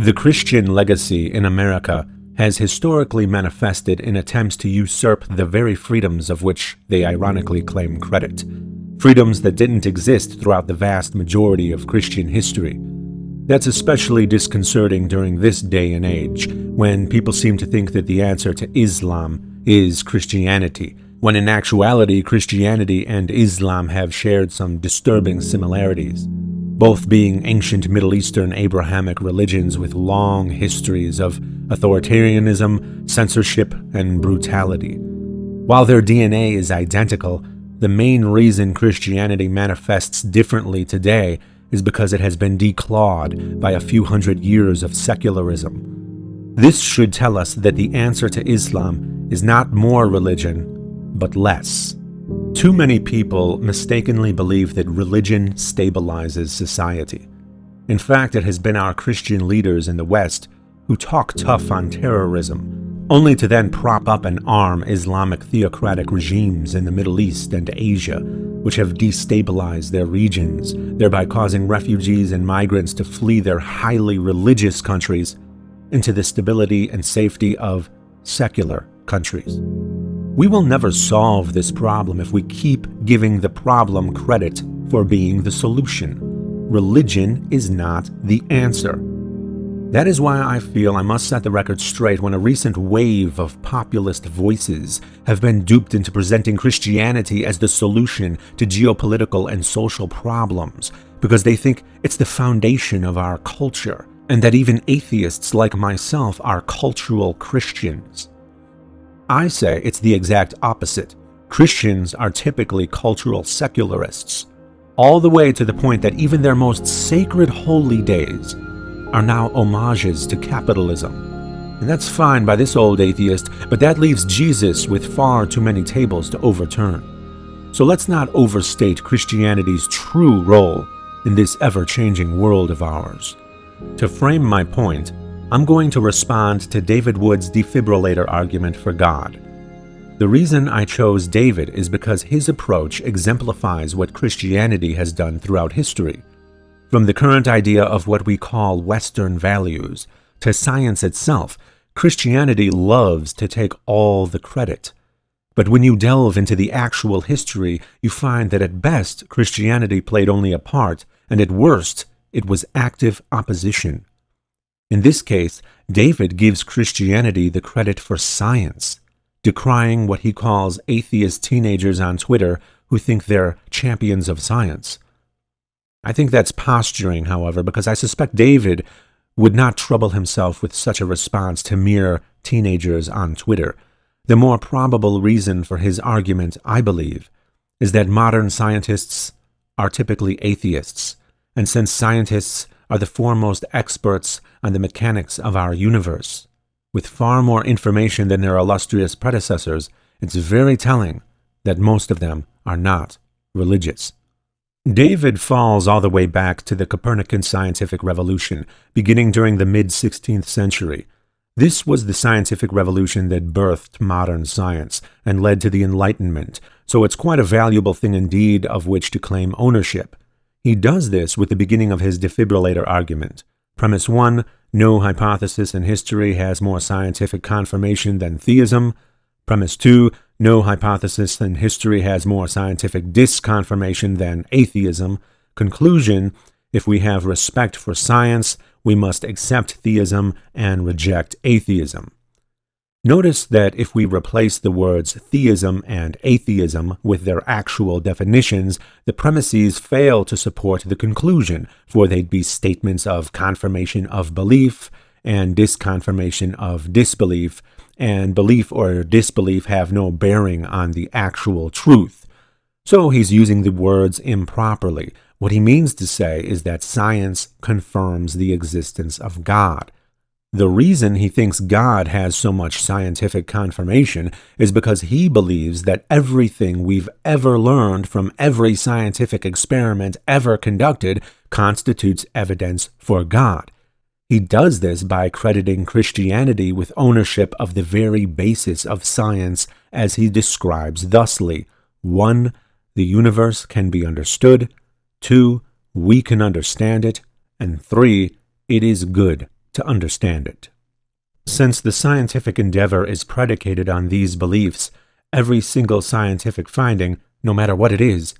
The Christian legacy in America has historically manifested in attempts to usurp the very freedoms of which they ironically claim credit. Freedoms that didn't exist throughout the vast majority of Christian history. That's especially disconcerting during this day and age, when people seem to think that the answer to Islam is Christianity, when in actuality Christianity and Islam have shared some disturbing similarities, both being ancient Middle Eastern Abrahamic religions with long histories of authoritarianism, censorship, and brutality. While their DNA is identical, the main reason Christianity manifests differently today is because it has been declawed by a few hundred years of secularism. This should tell us that the answer to Islam is not more religion, but less. Too many people mistakenly believe that religion stabilizes society. In fact, it has been our Christian leaders in the West who talk tough on terrorism, only to then prop up and arm Islamic theocratic regimes in the Middle East and Asia, which have destabilized their regions, thereby causing refugees and migrants to flee their highly religious countries into the stability and safety of secular countries. We will never solve this problem if we keep giving the problem credit for being the solution. Religion is not the answer. That is why I feel I must set the record straight when a recent wave of populist voices have been duped into presenting Christianity as the solution to geopolitical and social problems, because they think it's the foundation of our culture, and that even atheists like myself are cultural Christians. I say it's the exact opposite. Christians are typically cultural secularists, all the way to the point that even their most sacred holy days are now homages to capitalism. And that's fine by this old atheist, but that leaves Jesus with far too many tables to overturn. So let's not overstate Christianity's true role in this ever-changing world of ours. To frame my point, I'm going to respond to David Wood's defibrillator argument for God. The reason I chose David is because his approach exemplifies what Christianity has done throughout history. From the current idea of what we call Western values to science itself, Christianity loves to take all the credit. But when you delve into the actual history, you find that at best, Christianity played only a part, and at worst, it was active opposition. In this case, David gives Christianity the credit for science, decrying what he calls atheist teenagers on Twitter who think they're champions of science. I think that's posturing, however, because I suspect David would not trouble himself with such a response to mere teenagers on Twitter. The more probable reason for his argument, I believe, is that modern scientists are typically atheists, and since scientists are the foremost experts on the mechanics of our universe, with far more information than their illustrious predecessors, it's very telling that most of them are not religious. David falls all the way back to the Copernican scientific revolution, beginning during the mid-16th century. This was the scientific revolution that birthed modern science and led to the Enlightenment, so it's quite a valuable thing indeed of which to claim ownership. He does this with the beginning of his defibrillator argument. Premise 1, no hypothesis in history has more scientific confirmation than theism. Premise 2, no hypothesis in history has more scientific disconfirmation than atheism. Conclusion, if we have respect for science, we must accept theism and reject atheism. Notice that if we replace the words theism and atheism with their actual definitions, the premises fail to support the conclusion, for they'd be statements of confirmation of belief and disconfirmation of disbelief, and belief or disbelief have no bearing on the actual truth. So he's using the words improperly. What he means to say is that science confirms the existence of God. The reason he thinks God has so much scientific confirmation is because he believes that everything we've ever learned from every scientific experiment ever conducted constitutes evidence for God. He does this by crediting Christianity with ownership of the very basis of science, as he describes thusly: 1. The universe can be understood. 2. We can understand it. And 3. It is good to understand it. Since the scientific endeavor is predicated on these beliefs, every single scientific finding, no matter what it is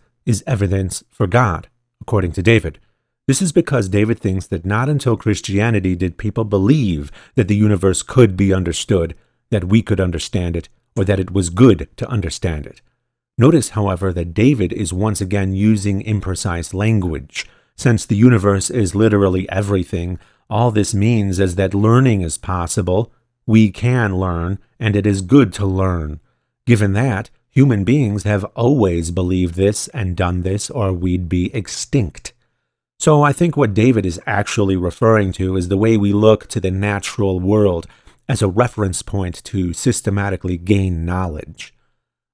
evidence for God, according to David. This is because David thinks that not until Christianity did people believe that the universe could be understood, that we could understand it, or that it was good to understand it. Notice, however, that David is once again using imprecise language. Since the universe is literally everything, all this means is that learning is possible, we can learn, and it is good to learn. Given that, human beings have always believed this and done this, or we'd be extinct. So I think what David is actually referring to is the way we look to the natural world as a reference point to systematically gain knowledge.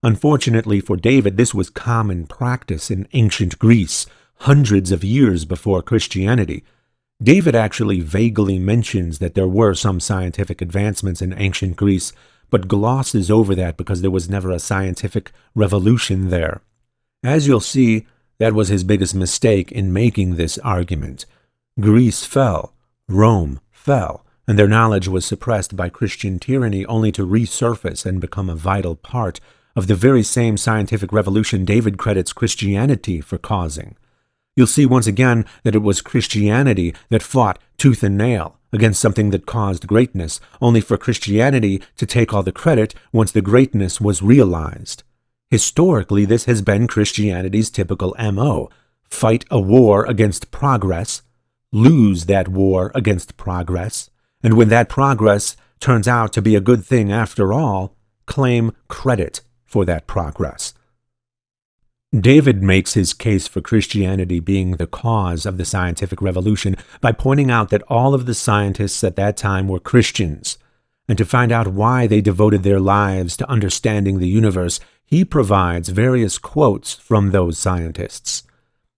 Unfortunately for David, this was common practice in ancient Greece, hundreds of years before Christianity. David actually vaguely mentions that there were some scientific advancements in ancient Greece, but glosses over that because there was never a scientific revolution there. As you'll see, that was his biggest mistake in making this argument. Greece fell, Rome fell, and their knowledge was suppressed by Christian tyranny only to resurface and become a vital part of the very same scientific revolution David credits Christianity for causing. You'll see once again that it was Christianity that fought tooth and nail against something that caused greatness, only for Christianity to take all the credit once the greatness was realized. Historically, this has been Christianity's typical MO. Fight a war against progress, lose that war against progress, and when that progress turns out to be a good thing after all, claim credit for that progress. David makes his case for Christianity being the cause of the scientific revolution by pointing out that all of the scientists at that time were Christians, and to find out why they devoted their lives to understanding the universe, he provides various quotes from those scientists.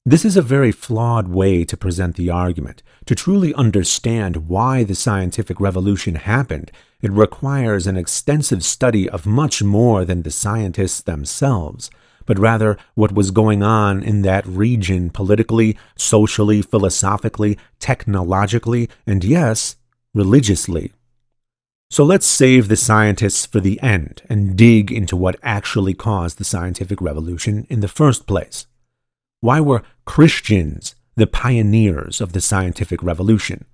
This is a very flawed way to present the argument. To truly understand why the scientific revolution happened, it requires an extensive study of much more than the scientists themselves, but rather what was going on in that region politically, socially, philosophically, technologically, and yes, religiously. So let's save the scientists for the end and dig into what actually caused the scientific revolution in the first place. Why were Christians the pioneers of the scientific revolution?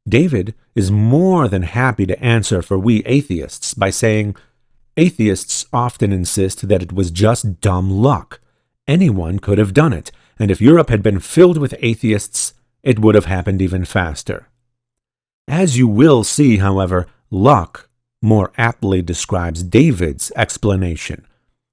David is more than happy to answer for we atheists by saying, atheists often insist that it was just dumb luck. Anyone could have done it, and if Europe had been filled with atheists, it would have happened even faster. As you will see, however, luck more aptly describes David's explanation.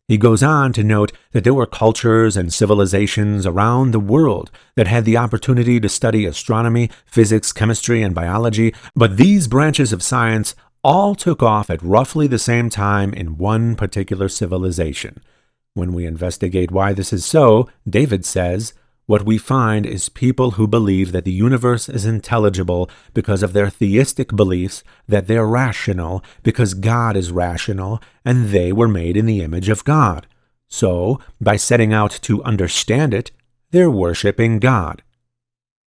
He goes on to note that there were cultures and civilizations around the world that had the opportunity to study astronomy, physics, chemistry, and biology, but these branches of science all took off at roughly the same time in one particular civilization. When we investigate why this is so, David says, what we find is people who believe that the universe is intelligible because of their theistic beliefs, that they're rational because God is rational, and they were made in the image of God. So, by setting out to understand it, they're worshiping God.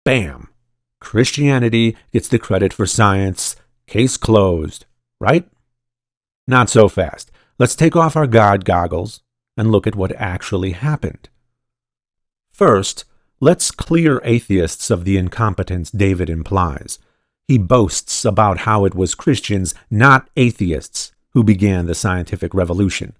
Bam! Christianity gets the credit for science. Case closed, right? Not so fast. Let's take off our God goggles and look at what actually happened. First, let's clear atheists of the incompetence David implies. He boasts about how it was Christians, not atheists, who began the scientific revolution.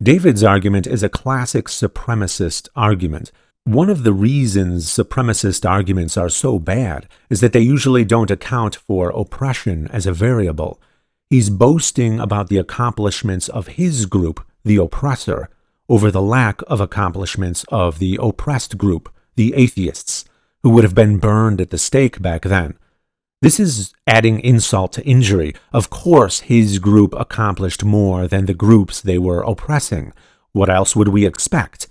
David's argument is a classic supremacist argument. One of the reasons supremacist arguments are so bad is that they usually don't account for oppression as a variable. He's boasting about the accomplishments of his group, the oppressor, over the lack of accomplishments of the oppressed group, the atheists, who would have been burned at the stake back then. This is adding insult to injury. Of course, his group accomplished more than the groups they were oppressing. What else would we expect?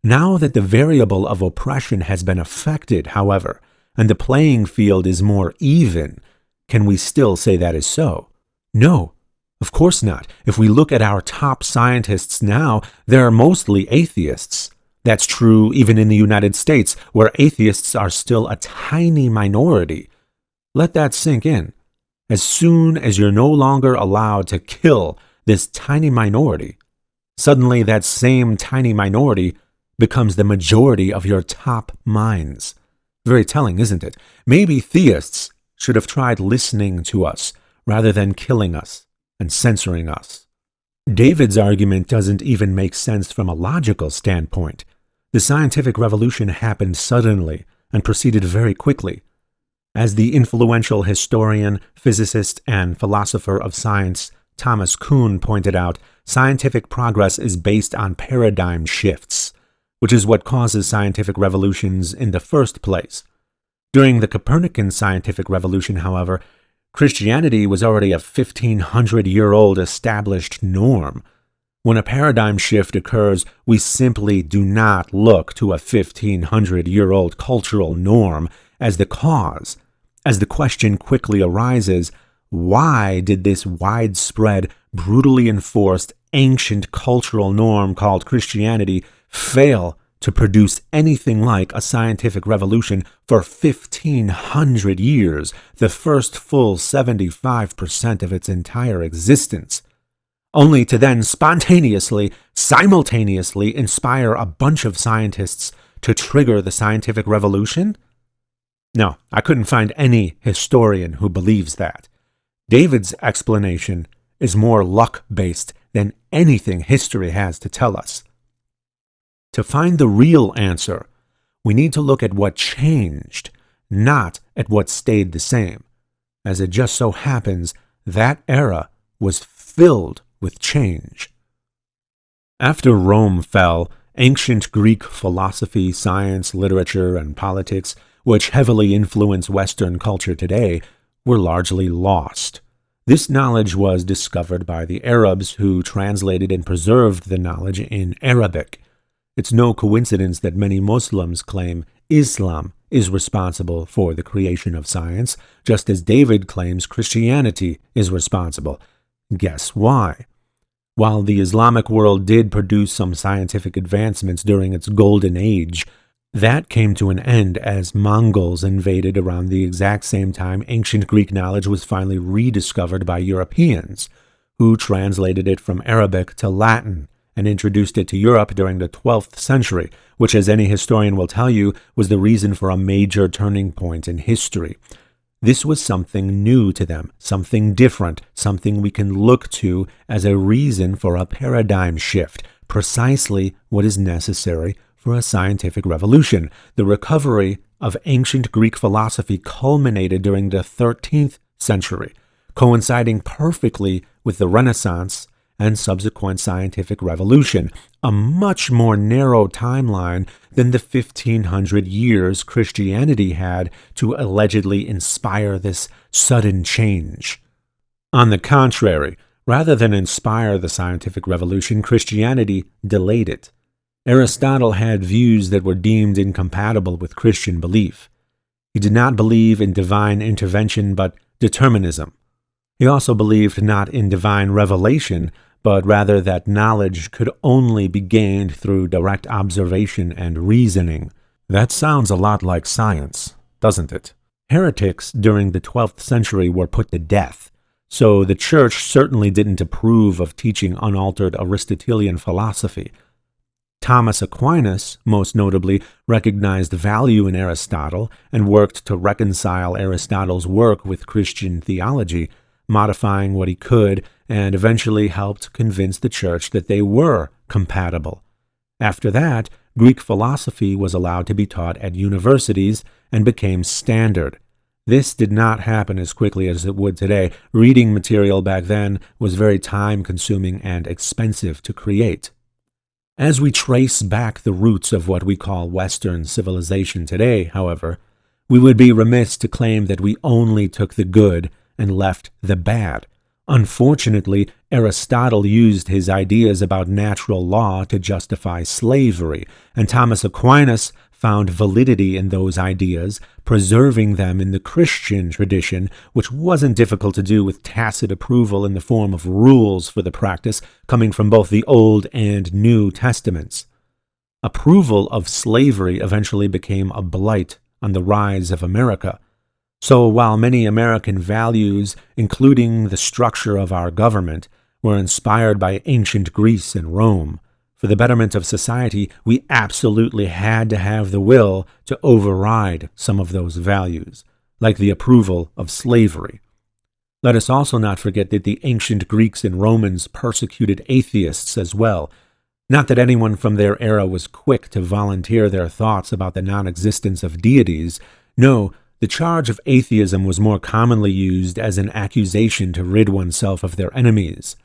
Now that the variable of oppression has been affected, however, and the playing field is more even, can we still say that is so? No. Of course not. If we look at our top scientists now, they're mostly atheists. That's true even in the United States, where atheists are still a tiny minority. Let that sink in. As soon as you're no longer allowed to kill this tiny minority, suddenly that same tiny minority becomes the majority of your top minds. Very telling, isn't it? Maybe theists should have tried listening to us rather than killing us and censoring us. David's argument doesn't even make sense from a logical standpoint. The scientific revolution happened suddenly and proceeded very quickly. As the influential historian, physicist, and philosopher of science Thomas Kuhn pointed out, scientific progress is based on paradigm shifts, which is what causes scientific revolutions in the first place. During the Copernican scientific revolution, however, Christianity was already a 1,500-year-old established norm. When a paradigm shift occurs, we simply do not look to a 1,500-year-old cultural norm as the cause, as the question quickly arises, why did this widespread, brutally enforced, ancient cultural norm called Christianity fail to produce anything like a scientific revolution for 1,500 years, the first full 75% of its entire existence, only to then spontaneously, simultaneously inspire a bunch of scientists to trigger the scientific revolution? No, I couldn't find any historian who believes that. David's explanation is more luck-based than anything history has to tell us. To find the real answer, we need to look at what changed, not at what stayed the same. As it just so happens, that era was filled with change. After Rome fell, ancient Greek philosophy, science, literature, and politics, which heavily influence Western culture today, were largely lost. This knowledge was discovered by the Arabs, who translated and preserved the knowledge in Arabic. It's no coincidence that many Muslims claim Islam is responsible for the creation of science, just as David claims Christianity is responsible. Guess why? While the Islamic world did produce some scientific advancements during its golden age, that came to an end as Mongols invaded around the exact same time ancient Greek knowledge was finally rediscovered by Europeans, who translated it from Arabic to Latin and introduced it to Europe during the 12th century, which, as any historian will tell you, was the reason for a major turning point in history. This was something new to them, something different, something we can look to as a reason for a paradigm shift, precisely what is necessary for a scientific revolution. The recovery of ancient Greek philosophy culminated during the 13th century, coinciding perfectly with the Renaissance and subsequent scientific revolution, a much more narrow timeline than the 1,500 years Christianity had to allegedly inspire this sudden change. On the contrary, rather than inspire the scientific revolution, Christianity delayed it. Aristotle had views that were deemed incompatible with Christian belief. He did not believe in divine intervention but determinism. He also believed not in divine revelation, but rather that knowledge could only be gained through direct observation and reasoning. That sounds a lot like science, doesn't it? Heretics during the 12th century were put to death, so the Church certainly didn't approve of teaching unaltered Aristotelian philosophy. Thomas Aquinas, most notably, recognized value in Aristotle and worked to reconcile Aristotle's work with Christian theology, modifying what he could, and eventually helped convince the Church that they were compatible. After that, Greek philosophy was allowed to be taught at universities and became standard. This did not happen as quickly as it would today. Reading material back then was very time-consuming and expensive to create. As we trace back the roots of what we call Western civilization today, however, we would be remiss to claim that we only took the good and left the bad. Unfortunately, Aristotle used his ideas about natural law to justify slavery, and Thomas Aquinas found validity in those ideas, preserving them in the Christian tradition, which wasn't difficult to do with tacit approval in the form of rules for the practice coming from both the Old and New Testaments. Approval of slavery eventually became a blight on the rise of America. So while many American values, including the structure of our government, were inspired by ancient Greece and Rome, for the betterment of society, we absolutely had to have the will to override some of those values, like the approval of slavery. Let us also not forget that the ancient Greeks and Romans persecuted atheists as well. Not that anyone from their era was quick to volunteer their thoughts about the non-existence of deities. No, the charge of atheism was more commonly used as an accusation to rid oneself of their enemies.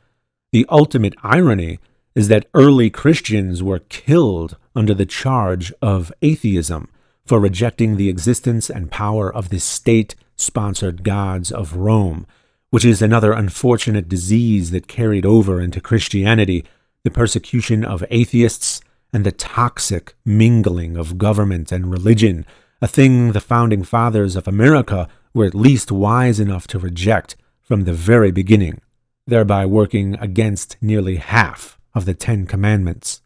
The ultimate irony is that early Christians were killed under the charge of atheism for rejecting the existence and power of the state-sponsored gods of Rome, which is another unfortunate disease that carried over into Christianity, the persecution of atheists and the toxic mingling of government and religion, a thing the founding fathers of America were at least wise enough to reject from the very beginning, thereby working against nearly half of the Ten Commandments.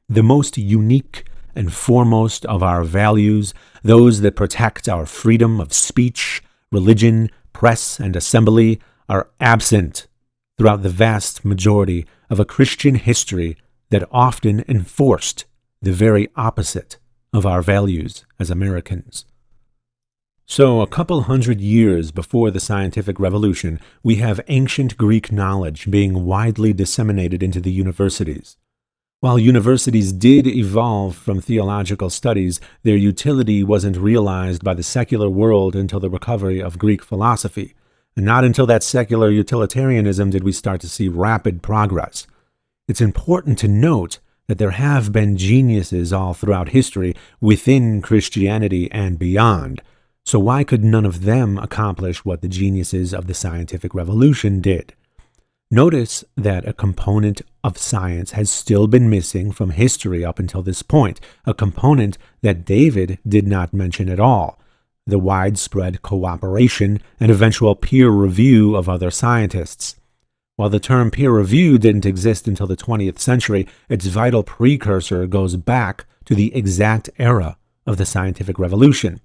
The most unique and foremost of our values, those that protect our freedom of speech, religion, press, and assembly, are absent throughout the vast majority of a Christian history that often enforced the very opposite of our values as Americans. So, a couple hundred years before the scientific revolution, we have ancient Greek knowledge being widely disseminated into the universities. While universities did evolve from theological studies, their utility wasn't realized by the secular world until the recovery of Greek philosophy. And not until that secular utilitarianism did we start to see rapid progress. It's important to note that there have been geniuses all throughout history within Christianity and beyond. So why could none of them accomplish what the geniuses of the scientific revolution did? Notice that a component of science has still been missing from history up until this point, a component that David did not mention at all: the widespread cooperation and eventual peer review of other scientists. While the term peer review didn't exist until the 20th century, its vital precursor goes back to the exact era of the scientific revolution.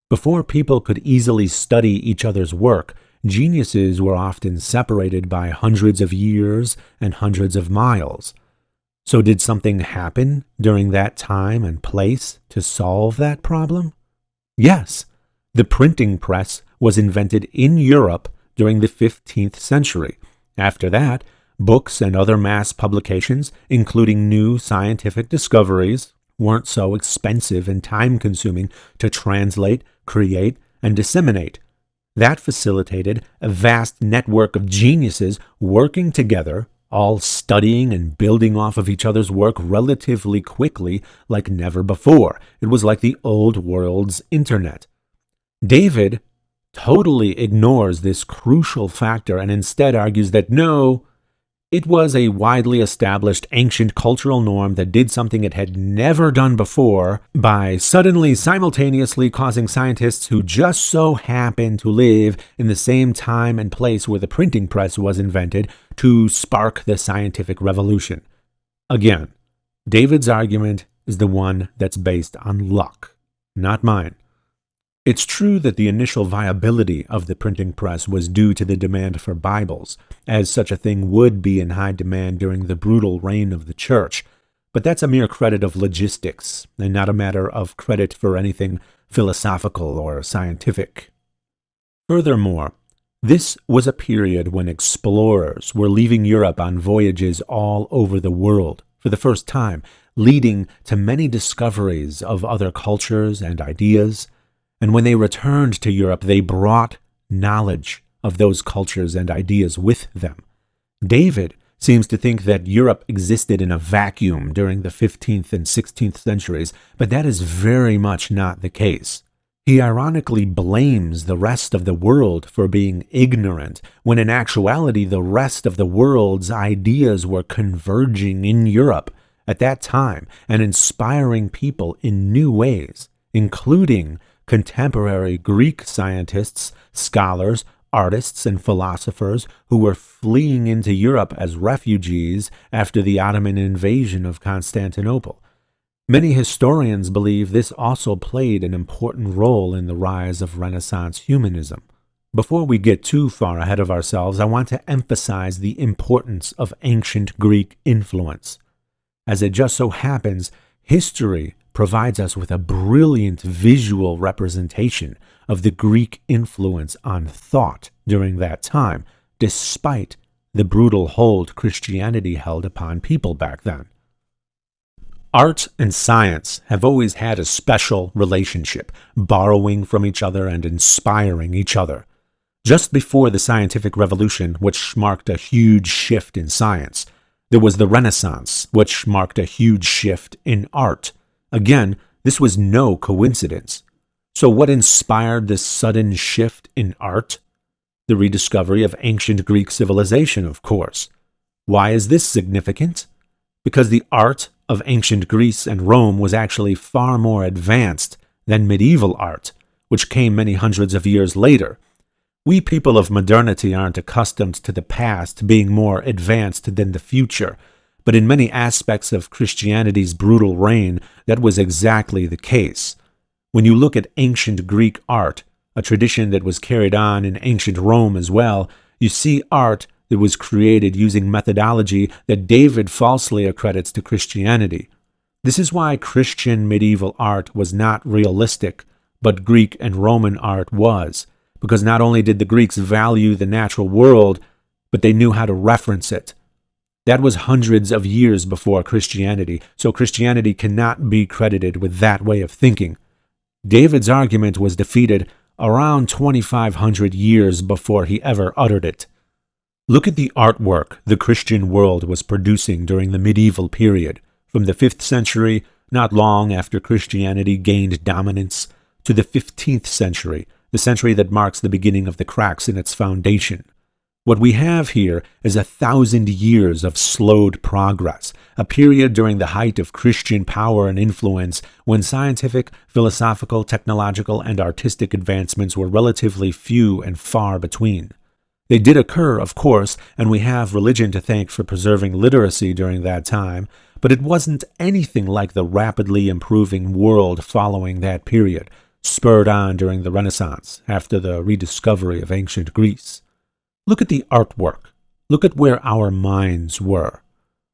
Before people could easily study each other's work, geniuses were often separated by hundreds of years and hundreds of miles. So did something happen during that time and place to solve that problem? Yes, the printing press was invented in Europe during the 15th century. After that, books and other mass publications, including new scientific discoveries, weren't so expensive and time-consuming to translate, create, and disseminate. That facilitated a vast network of geniuses working together, all studying and building off of each other's work relatively quickly like never before. It was like the old world's internet. David totally ignores this crucial factor and instead argues that no, it was a widely established ancient cultural norm that did something it had never done before by suddenly simultaneously causing scientists who just so happened to live in the same time and place where the printing press was invented to spark the scientific revolution. Again, David's argument is the one that's based on luck, not mine. It's true that the initial viability of the printing press was due to the demand for Bibles, as such a thing would be in high demand during the brutal reign of the church, but that's a mere credit of logistics, and not a matter of credit for anything philosophical or scientific. Furthermore, this was a period when explorers were leaving Europe on voyages all over the world for the first time, leading to many discoveries of other cultures and ideas. And when they returned to Europe, they brought knowledge of those cultures and ideas with them. David seems to think that Europe existed in a vacuum during the 15th and 16th centuries, but that is very much not the case. He ironically blames the rest of the world for being ignorant, when in actuality the rest of the world's ideas were converging in Europe at that time and inspiring people in new ways, including contemporary Greek scientists, scholars, artists, and philosophers who were fleeing into Europe as refugees after the Ottoman invasion of Constantinople. Many historians believe this also played an important role in the rise of Renaissance humanism. Before we get too far ahead of ourselves, I want to emphasize the importance of ancient Greek influence. As it just so happens, history provides us with a brilliant visual representation of the Greek influence on thought during that time, despite the brutal hold Christianity held upon people back then. Art and science have always had a special relationship, borrowing from each other and inspiring each other. Just before the scientific revolution, which marked a huge shift in science, there was the Renaissance, which marked a huge shift in art. Again, this was no coincidence. So what inspired this sudden shift in art? The rediscovery of ancient Greek civilization, of course. Why is this significant? Because the art of ancient Greece and Rome was actually far more advanced than medieval art, which came many hundreds of years later. We people of modernity aren't accustomed to the past being more advanced than the future, but in many aspects of Christianity's brutal reign, that was exactly the case. When you look at ancient Greek art, a tradition that was carried on in ancient Rome as well, you see art that was created using methodology that David falsely accredits to Christianity. This is why Christian medieval art was not realistic, but Greek and Roman art was, because not only did the Greeks value the natural world, but they knew how to reference it. That was hundreds of years before Christianity, so Christianity cannot be credited with that way of thinking. David's argument was defeated around 2,500 years before he ever uttered it. Look at the artwork the Christian world was producing during the medieval period, from the 5th century, not long after Christianity gained dominance, to the 15th century, the century that marks the beginning of the cracks in its foundation. What we have here is 1,000 years of slowed progress, a period during the height of Christian power and influence when scientific, philosophical, technological, and artistic advancements were relatively few and far between. They did occur, of course, and we have religion to thank for preserving literacy during that time, but it wasn't anything like the rapidly improving world following that period, spurred on during the Renaissance after the rediscovery of ancient Greece. Look at the artwork. Look at where our minds were.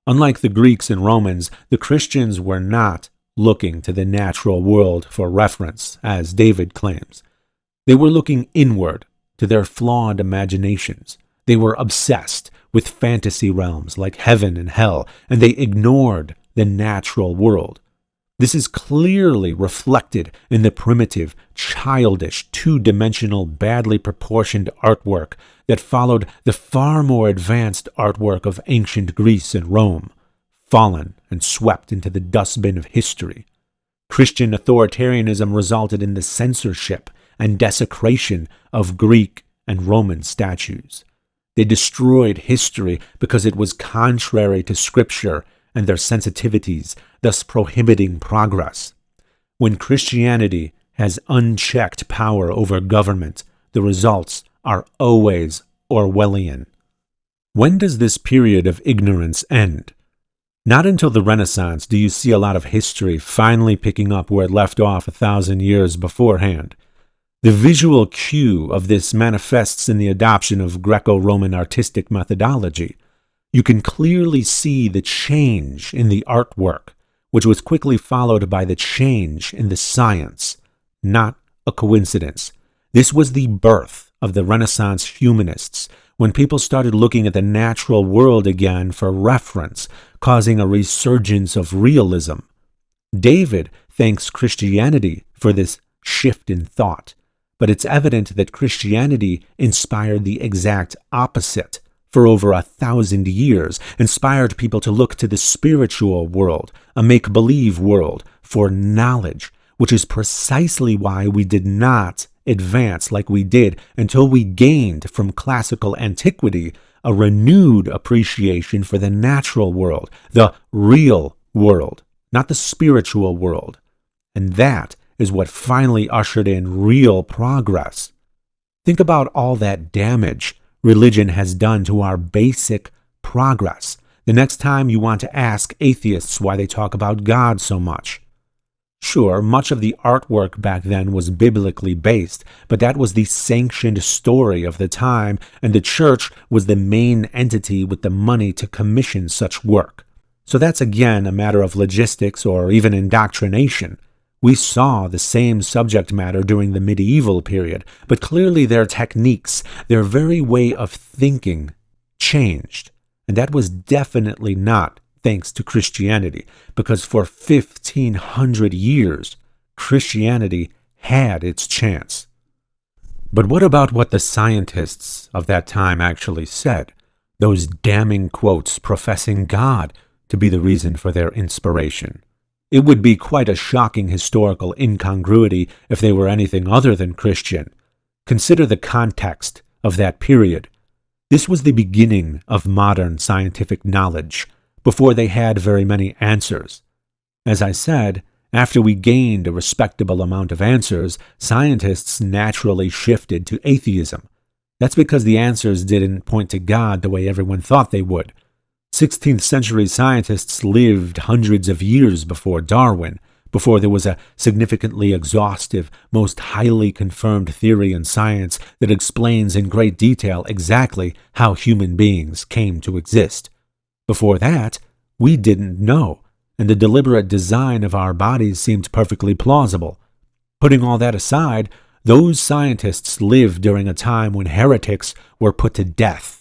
Unlike the Greeks and Romans, the Christians were not looking to the natural world for reference, as David claims. They were looking inward to their flawed imaginations. They were obsessed with fantasy realms like heaven and hell, and they ignored the natural world. This is clearly reflected in the primitive, childish, two-dimensional, badly proportioned artwork that followed the far more advanced artwork of ancient Greece and Rome, fallen and swept into the dustbin of history. Christian authoritarianism resulted in the censorship and desecration of Greek and Roman statues. They destroyed history because it was contrary to Scripture and their sensitivities, thus prohibiting progress. When Christianity has unchecked power over government, the results are always Orwellian. When does this period of ignorance end? Not until the Renaissance do you see a lot of history finally picking up where it left off 1,000 years beforehand. The visual cue of this manifests in the adoption of Greco-Roman artistic methodology. You can clearly see the change in the artwork, which was quickly followed by the change in the science. Not a coincidence. This was the birth of the Renaissance humanists, when people started looking at the natural world again for reference, causing a resurgence of realism. David thanks Christianity for this shift in thought, but it's evident that Christianity inspired the exact opposite. For over 1,000 years, inspired people to look to the spiritual world, a make-believe world, for knowledge, which is precisely why we did not advance like we did until we gained from classical antiquity a renewed appreciation for the natural world, the real world, not the spiritual world. And that is what finally ushered in real progress. Think about all that damage religion has done to our basic progress, the next time you want to ask atheists why they talk about God so much. Sure, much of the artwork back then was biblically based, but that was the sanctioned story of the time, and the church was the main entity with the money to commission such work. So that's again a matter of logistics or even indoctrination. We saw the same subject matter during the medieval period, but clearly their techniques, their very way of thinking, changed. And that was definitely not thanks to Christianity, because for 1,500 years, Christianity had its chance. But what about what the scientists of that time actually said? Those damning quotes professing God to be the reason for their inspiration. It would be quite a shocking historical incongruity if they were anything other than Christian. Consider the context of that period. This was the beginning of modern scientific knowledge, before they had very many answers. As I said, after we gained a respectable amount of answers, scientists naturally shifted to atheism. That's because the answers didn't point to God the way everyone thought they would. 16th century scientists lived hundreds of years before Darwin, before there was a significantly exhaustive, most highly confirmed theory in science that explains in great detail exactly how human beings came to exist. Before that, we didn't know, and the deliberate design of our bodies seemed perfectly plausible. Putting all that aside, those scientists lived during a time when heretics were put to death.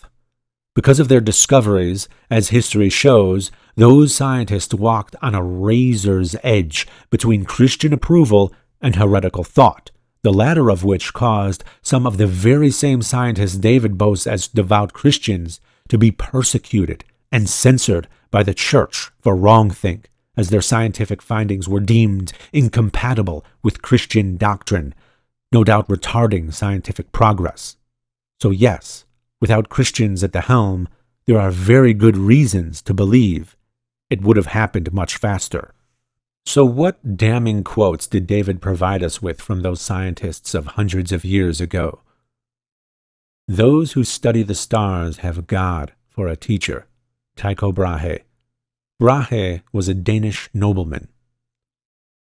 Because of their discoveries, as history shows, those scientists walked on a razor's edge between Christian approval and heretical thought, the latter of which caused some of the very same scientists David boasts as devout Christians to be persecuted and censored by the church for wrongthink, as their scientific findings were deemed incompatible with Christian doctrine, no doubt retarding scientific progress. So yes, without Christians at the helm, there are very good reasons to believe it would have happened much faster. So what damning quotes did David provide us with from those scientists of hundreds of years ago? Those who study the stars have God for a teacher. Tycho Brahe. Brahe was a Danish nobleman.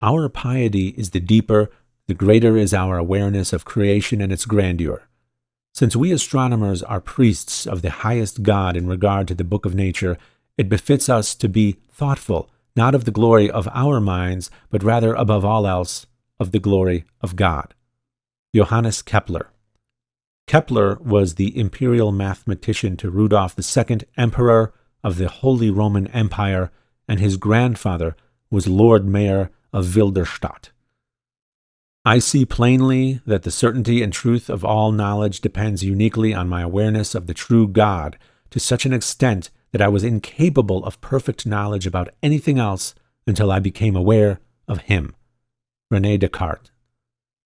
Our piety is the deeper, the greater is our awareness of creation and its grandeur. Since we astronomers are priests of the highest God in regard to the book of nature, it befits us to be thoughtful, not of the glory of our minds, but rather, above all else, of the glory of God. Johannes Kepler. Kepler was the imperial mathematician to Rudolf II, Emperor of the Holy Roman Empire, and his grandfather was Lord Mayor of Wilderstadt. I see plainly that the certainty and truth of all knowledge depends uniquely on my awareness of the true God, to such an extent that I was incapable of perfect knowledge about anything else until I became aware of him. René Descartes.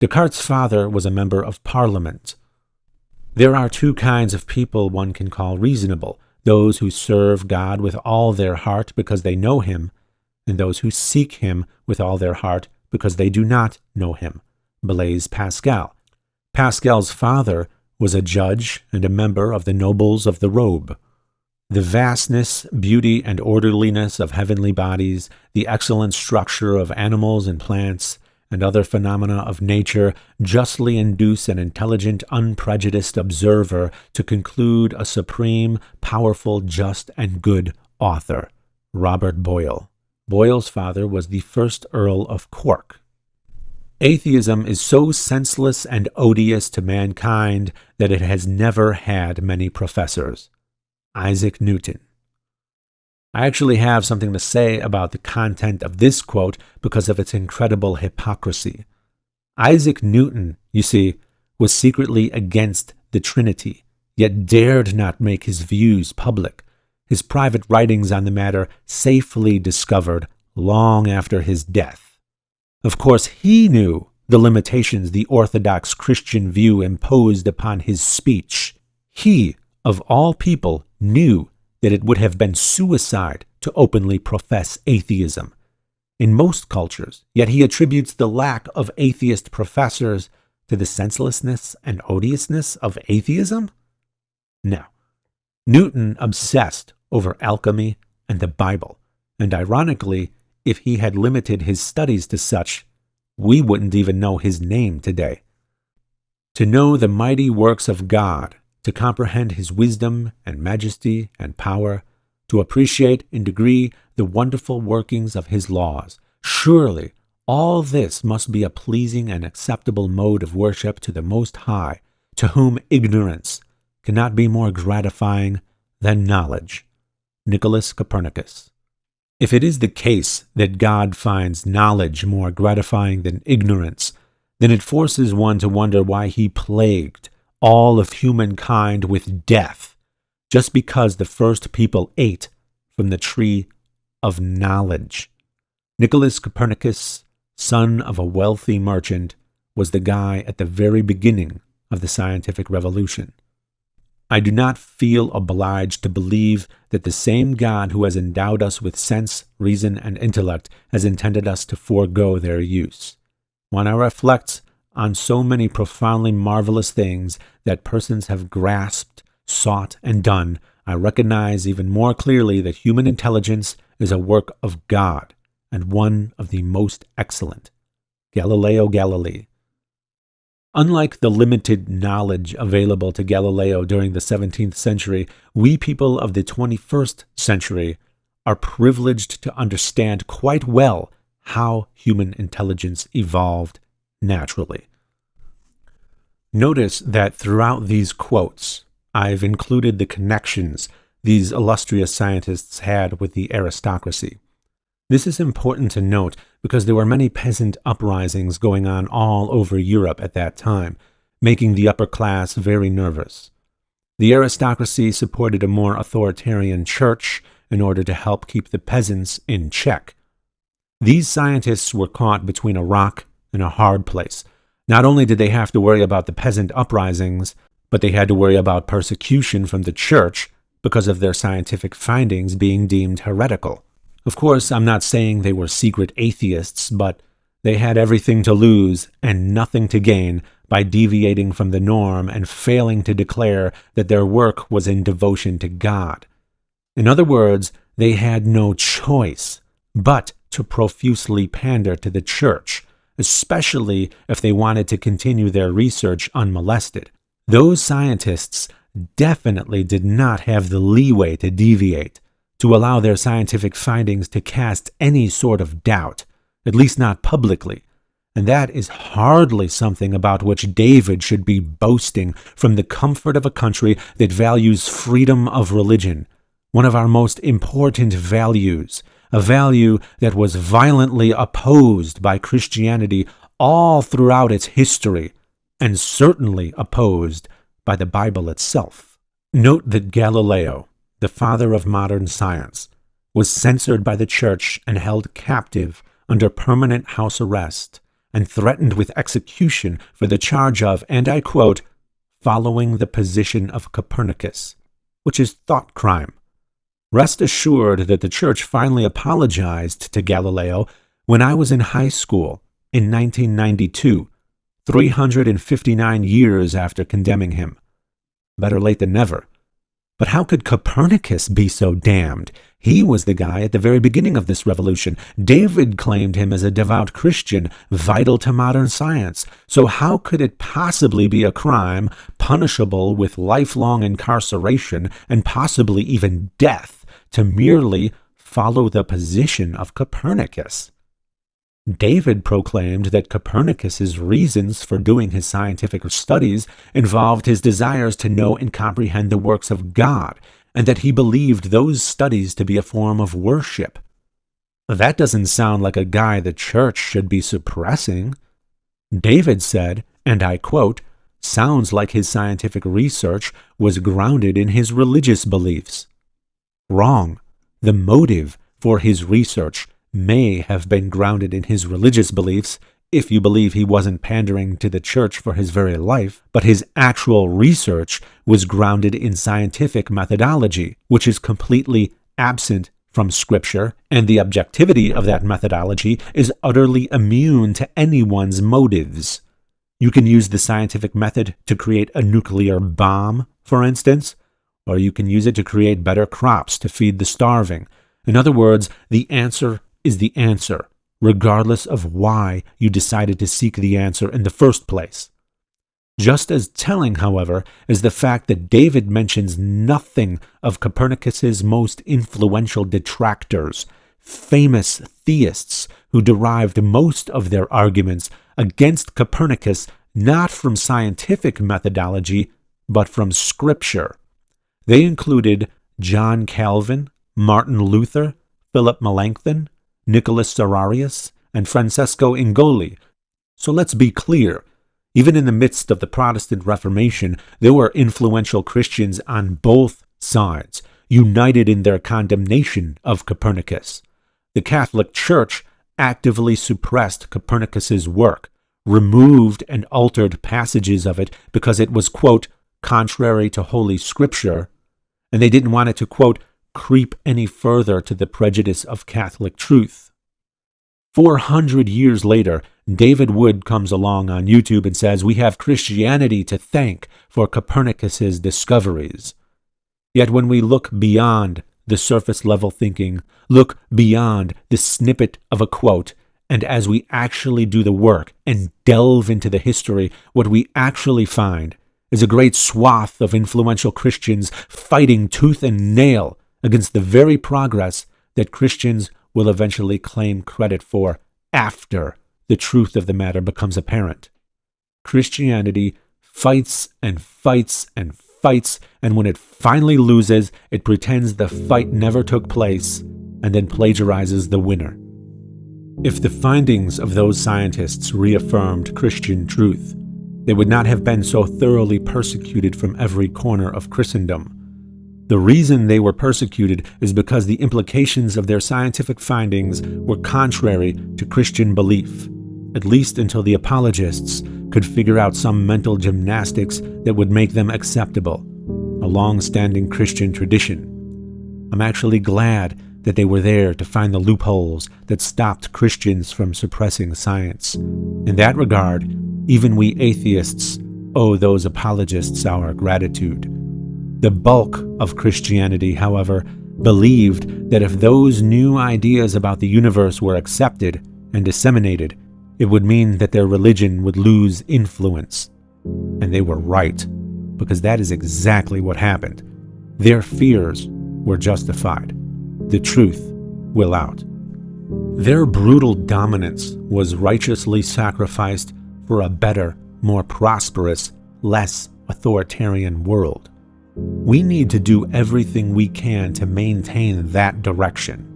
Descartes' father was a member of Parliament. There are two kinds of people one can call reasonable: those who serve God with all their heart because they know him, and those who seek him with all their heart because they do not know him. Blaise Pascal. Pascal's father was a judge and a member of the nobles of the robe. The vastness, beauty, and orderliness of heavenly bodies, the excellent structure of animals and plants, and other phenomena of nature justly induce an intelligent, unprejudiced observer to conclude a supreme, powerful, just, and good author. Robert Boyle. Boyle's father was the first Earl of Cork. Atheism is so senseless and odious to mankind that it has never had many professors. Isaac Newton. I actually have something to say about the content of this quote because of its incredible hypocrisy. Isaac Newton, you see, was secretly against the Trinity, yet dared not make his views public. His private writings on the matter safely discovered long after his death. Of course, he knew the limitations the orthodox Christian view imposed upon his speech. He, of all people, knew that it would have been suicide to openly profess atheism in most cultures, yet he attributes the lack of atheist professors to the senselessness and odiousness of atheism? No. Newton obsessed over alchemy and the Bible, and ironically, if he had limited his studies to such, we wouldn't even know his name today. To know the mighty works of God, to comprehend his wisdom and majesty and power, to appreciate in degree the wonderful workings of his laws, surely all this must be a pleasing and acceptable mode of worship to the Most High, to whom ignorance cannot be more gratifying than knowledge. Nicholas Copernicus. If it is the case that God finds knowledge more gratifying than ignorance, then it forces one to wonder why he plagued all of humankind with death, just because the first people ate from the tree of knowledge. Nicholas Copernicus, son of a wealthy merchant, was the guy at the very beginning of the scientific revolution. I do not feel obliged to believe that the same God who has endowed us with sense, reason, and intellect has intended us to forego their use. When I reflect on so many profoundly marvelous things that persons have grasped, sought, and done, I recognize even more clearly that human intelligence is a work of God, and one of the most excellent. Galileo Galilei. Unlike the limited knowledge available to Galileo during the 17th century, we people of the 21st century are privileged to understand quite well how human intelligence evolved naturally. Notice that throughout these quotes, I've included the connections these illustrious scientists had with the aristocracy. This is important to note because there were many peasant uprisings going on all over Europe at that time, making the upper class very nervous. The aristocracy supported a more authoritarian church in order to help keep the peasants in check. These scientists were caught between a rock and a hard place. Not only did they have to worry about the peasant uprisings, but they had to worry about persecution from the church because of their scientific findings being deemed heretical. Of course, I'm not saying they were secret atheists, but they had everything to lose and nothing to gain by deviating from the norm and failing to declare that their work was in devotion to God. In other words, they had no choice but to profusely pander to the church, especially if they wanted to continue their research unmolested. Those scientists definitely did not have the leeway to deviate, to allow their scientific findings to cast any sort of doubt, at least not publicly. And that is hardly something about which David should be boasting from the comfort of a country that values freedom of religion, one of our most important values, a value that was violently opposed by Christianity all throughout its history, and certainly opposed by the Bible itself. Note that Galileo, the father of modern science, was censored by the church and held captive under permanent house arrest and threatened with execution for the charge of, and I quote, following the position of Copernicus, which is thought crime. Rest assured that the church finally apologized to Galileo when I was in high school in 1992, 359 years after condemning him. Better late than never. But how could Copernicus be so damned? He was the guy at the very beginning of this revolution. David claimed him as a devout Christian, vital to modern science. So how could it possibly be a crime, punishable with lifelong incarceration and possibly even death, to merely follow the position of Copernicus? David proclaimed that Copernicus's reasons for doing his scientific studies involved his desires to know and comprehend the works of God, and that he believed those studies to be a form of worship. That doesn't sound like a guy the church should be suppressing. David said, and I quote, sounds like his scientific research was grounded in his religious beliefs. Wrong. The motive for his research may have been grounded in his religious beliefs, if you believe he wasn't pandering to the church for his very life, but his actual research was grounded in scientific methodology, which is completely absent from Scripture, and the objectivity of that methodology is utterly immune to anyone's motives. You can use the scientific method to create a nuclear bomb, for instance, or you can use it to create better crops to feed the starving. In other words, the answer is the answer, regardless of why you decided to seek the answer in the first place. Just as telling, however, is the fact that David mentions nothing of Copernicus's most influential detractors, famous theists who derived most of their arguments against Copernicus not from scientific methodology, but from Scripture. They included John Calvin, Martin Luther, Philip Melanchthon, Nicholas Serarius, and Francesco Ingoli. So let's be clear. Even in the midst of the Protestant Reformation, there were influential Christians on both sides, united in their condemnation of Copernicus. The Catholic Church actively suppressed Copernicus's work, removed and altered passages of it because it was, quote, contrary to Holy Scripture, and they didn't want it to, quote, creep any further to the prejudice of Catholic truth. 400 years later, David Wood comes along on YouTube and says, we have Christianity to thank for Copernicus's discoveries. Yet when we look beyond the surface-level thinking, look beyond the snippet of a quote, and as we actually do the work and delve into the history, what we actually find is a great swath of influential Christians fighting tooth and nail against the very progress that Christians will eventually claim credit for after the truth of the matter becomes apparent. Christianity fights and fights and fights, and when it finally loses, it pretends the fight never took place and then plagiarizes the winner. If the findings of those scientists reaffirmed Christian truth, they would not have been so thoroughly persecuted from every corner of Christendom. The reason they were persecuted is because the implications of their scientific findings were contrary to Christian belief, at least until the apologists could figure out some mental gymnastics that would make them acceptable, a long-standing Christian tradition. I'm actually glad that they were there to find the loopholes that stopped Christians from suppressing science. In that regard, even we atheists owe those apologists our gratitude. The bulk of Christianity, however, believed that if those new ideas about the universe were accepted and disseminated, it would mean that their religion would lose influence. And they were right, because that is exactly what happened. Their fears were justified. The truth will out. Their brutal dominance was righteously sacrificed for a better, more prosperous, less authoritarian world. We need to do everything we can to maintain that direction.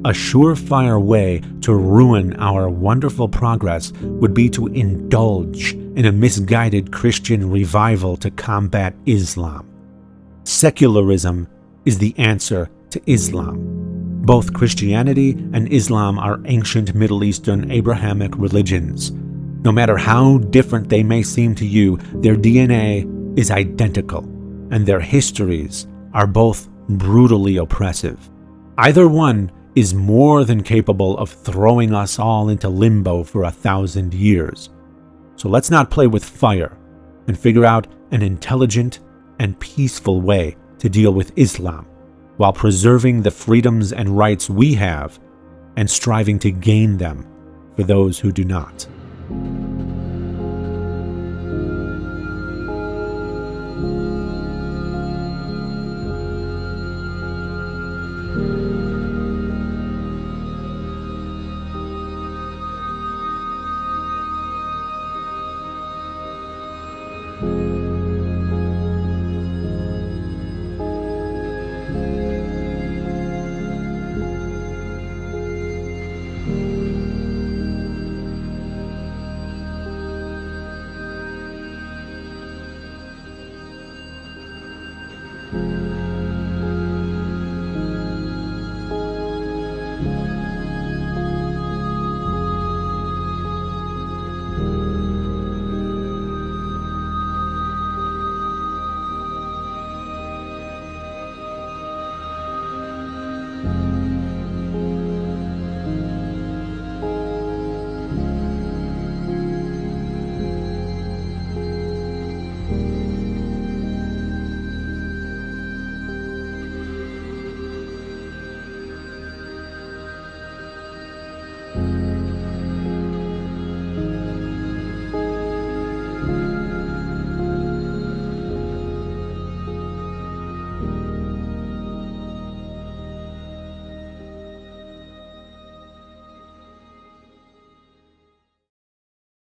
A surefire way to ruin our wonderful progress would be to indulge in a misguided Christian revival to combat Islam. Secularism is the answer to Islam. Both Christianity and Islam are ancient Middle Eastern Abrahamic religions. No matter how different they may seem to you, their DNA is identical, and their histories are both brutally oppressive. Either one is more than capable of throwing us all into limbo for 1,000 years. So let's not play with fire and figure out an intelligent and peaceful way to deal with Islam while preserving the freedoms and rights we have and striving to gain them for those who do not.